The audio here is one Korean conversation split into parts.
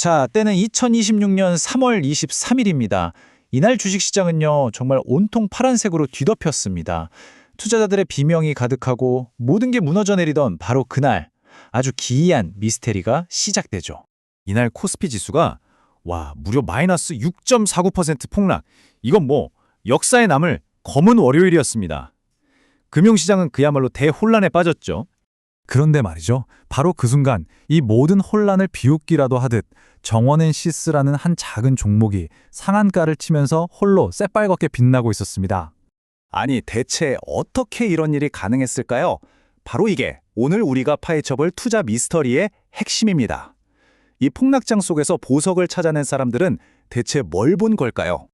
자, 때는 2026년 3월 23일입니다. 이날 주식시장은요, 정말 온통 파란색으로 뒤덮였습니다. 투자자들의 비명이 가득하고 모든 게 무너져 내리던 바로 그날, 아주 기이한 미스테리가 시작되죠. 이날 코스피 지수가 무려 마이너스 6.49% 폭락. 이건 역사에 남을 검은 월요일이었습니다. 금융시장은 그야말로 대혼란에 빠졌죠. 그런데 말이죠. 바로 그 순간 이 모든 혼란을 비웃기라도 하듯 정원앤시스라는 한 작은 종목이 상한가를 치면서 홀로 새빨갛게 빛나고 있었습니다. 아니, 대체 어떻게 이런 일이 가능했을까요? 바로 이게 오늘 우리가 파헤쳐볼 투자 미스터리의 핵심입니다. 이 폭락장 속에서 보석을 찾아낸 사람들은 대체 뭘 본 걸까요?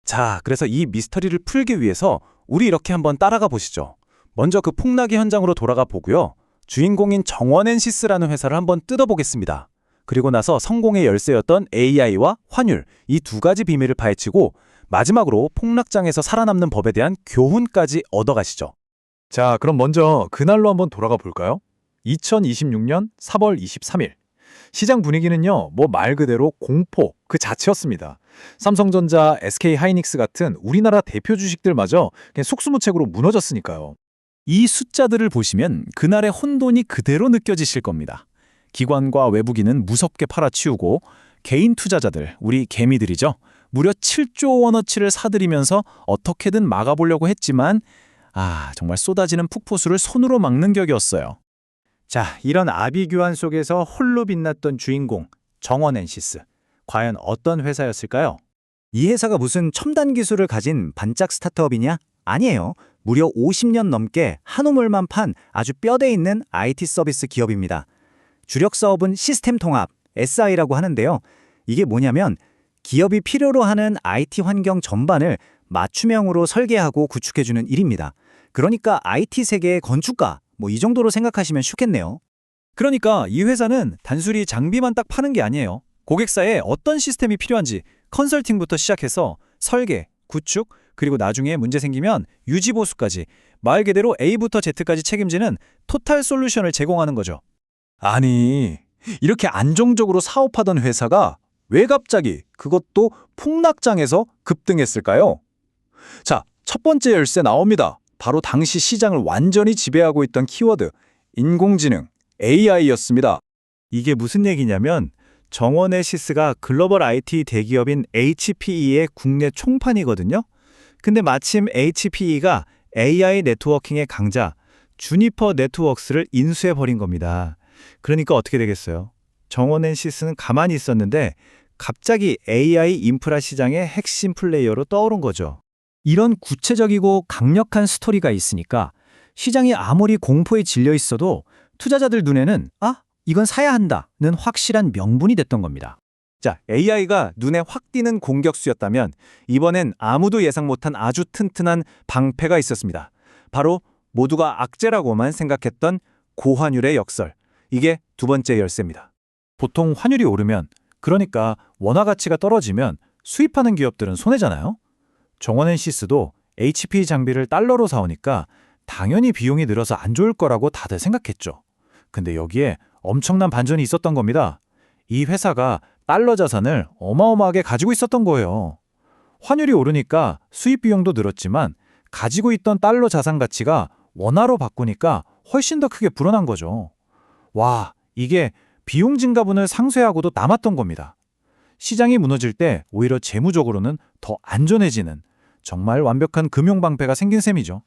자, 그래서 이 미스터리를 풀기 위해서 우리 이렇게 한번 따라가 보시죠. 먼저 그 폭락의 현장으로 돌아가 보고요. 주인공인 정원앤시스라는 회사를 한번 뜯어보겠습니다. 그리고 나서 성공의 열쇠였던 AI와 환율, 이 두 가지 비밀을 파헤치고 마지막으로 폭락장에서 살아남는 법에 대한 교훈까지 얻어가시죠. 자, 그럼 먼저 그날로 한번 돌아가 볼까요? 2026년 3월 23일. 시장 분위기는요, 말 그대로 공포 그 자체였습니다. 삼성전자, SK하이닉스 같은 우리나라 대표 주식들마저 그냥 속수무책으로 무너졌으니까요. 이 숫자들을 보시면 그날의 혼돈이 그대로 느껴지실 겁니다. 기관과 외국인은 무섭게 팔아치우고 개인 투자자들, 우리 개미들이죠. 무려 7조 원어치를 사들이면서 어떻게든 막아보려고 했지만 정말 쏟아지는 폭포수를 손으로 막는 격이었어요. 자, 이런 아비규환 속에서 홀로 빛났던 주인공 정원앤시스. 과연 어떤 회사였을까요? 이 회사가 무슨 첨단 기술을 가진 반짝 스타트업이냐? 아니에요. 무려 50년 넘게 한우물만 판 아주 뼈대 있는 IT 서비스 기업입니다. 주력 사업은 시스템 통합, SI라고 하는데요. 이게 뭐냐면 기업이 필요로 하는 IT 환경 전반을 맞춤형으로 설계하고 구축해주는 일입니다. 그러니까 IT 세계의 건축가, 이 정도로 생각하시면 쉽겠네요. 그러니까 이 회사는 단순히 장비만 딱 파는 게 아니에요. 고객사에 어떤 시스템이 필요한지 컨설팅부터 시작해서 설계, 구축, 그리고 나중에 문제 생기면 유지 보수까지 말 그대로 A부터 Z까지 책임지는 토탈 솔루션을 제공하는 거죠. 아니, 이렇게 안정적으로 사업하던 회사가 왜 갑자기 그것도 폭락장에서 급등했을까요? 자, 첫 번째 열쇠 나옵니다. 바로 당시 시장을 완전히 지배하고 있던 키워드, 인공지능, AI였습니다. 이게 무슨 얘기냐면 정원앤시스가 글로벌 IT 대기업인 HPE의 국내 총판이거든요. 근데 마침 HPE가 AI 네트워킹의 강자 주니퍼 네트워크스를 인수해버린 겁니다. 그러니까 어떻게 되겠어요? 정원앤시스는 가만히 있었는데 갑자기 AI 인프라 시장의 핵심 플레이어로 떠오른 거죠. 이런 구체적이고 강력한 스토리가 있으니까 시장이 아무리 공포에 질려 있어도 투자자들 눈에는 이건 사야 한다는 확실한 명분이 됐던 겁니다. 자, AI가 눈에 확 띄는 공격수였다면 이번엔 아무도 예상 못한 아주 튼튼한 방패가 있었습니다. 바로 모두가 악재라고만 생각했던 고환율의 역설. 이게 두 번째 열쇠입니다. 보통 환율이 오르면, 그러니까 원화 가치가 떨어지면 수입하는 기업들은 손해잖아요. 정원앤시스도 HP 장비를 달러로 사오니까 당연히 비용이 늘어서 안 좋을 거라고 다들 생각했죠. 근데 여기에 엄청난 반전이 있었던 겁니다. 이 회사가 달러 자산을 어마어마하게 가지고 있었던 거예요. 환율이 오르니까 수입 비용도 늘었지만 가지고 있던 달러 자산 가치가 원화로 바꾸니까 훨씬 더 크게 불어난 거죠. 이게 비용 증가분을 상쇄하고도 남았던 겁니다. 시장이 무너질 때 오히려 재무적으로는 더 안전해지는 정말 완벽한 금융방패가 생긴 셈이죠.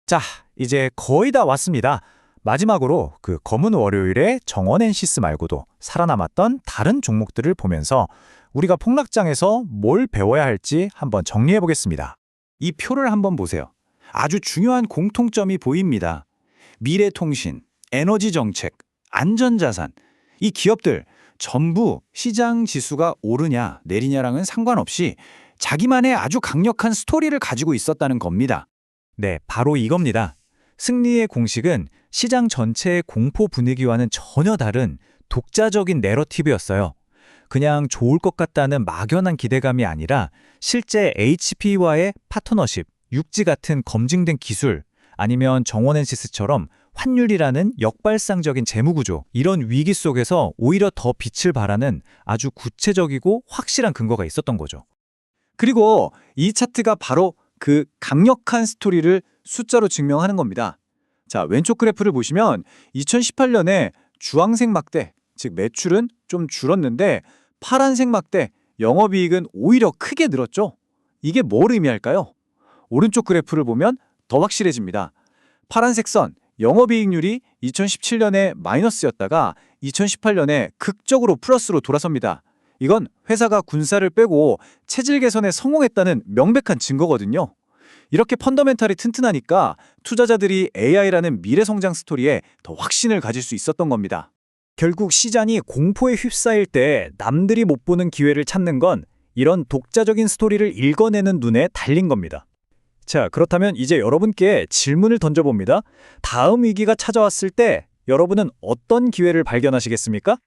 자, 이제 거의 다 왔습니다. 마지막으로 그 검은 월요일에 정원앤시스 말고도 살아남았던 다른 종목들을 보면서 우리가 폭락장에서 뭘 배워야 할지 한번 정리해 보겠습니다. 이 표를 한번 보세요. 아주 중요한 공통점이 보입니다. 미래통신, 에너지정책, 안전자산. 이 기업들 전부 시장 지수가 오르냐 내리냐랑은 상관없이 자기만의 아주 강력한 스토리를 가지고 있었다는 겁니다. 네, 바로 이겁니다. 승리의 공식은 시장 전체의 공포 분위기와는 전혀 다른 독자적인 내러티브였어요. 그냥 좋을 것 같다는 막연한 기대감이 아니라 실제 HP와의 파트너십, 육지 같은 검증된 기술, 아니면 정원앤시스처럼 환율이라는 역발상적인 재무구조, 이런 위기 속에서 오히려 더 빛을 발하는 아주 구체적이고 확실한 근거가 있었던 거죠. 그리고 이 차트가 바로 그 강력한 스토리를 숫자로 증명하는 겁니다. 자, 왼쪽 그래프를 보시면 2018년에 주황색 막대, 즉 매출은 좀 줄었는데 파란색 막대, 영업이익은 오히려 크게 늘었죠. 이게 뭘 의미할까요? 오른쪽 그래프를 보면 더 확실해집니다. 파란색 선, 영업이익률이 2017년에 마이너스였다가 2018년에 극적으로 플러스로 돌아섭니다. 이건 회사가 군사를 빼고 체질 개선에 성공했다는 명백한 증거거든요. 이렇게 펀더멘탈이 튼튼하니까 투자자들이 AI라는 미래 성장 스토리에 더 확신을 가질 수 있었던 겁니다. 결국 시장이 공포에 휩싸일 때 남들이 못 보는 기회를 찾는 건 이런 독자적인 스토리를 읽어내는 눈에 달린 겁니다. 자, 그렇다면 이제 여러분께 질문을 던져봅니다. 다음 위기가 찾아왔을 때 여러분은 어떤 기회를 발견하시겠습니까?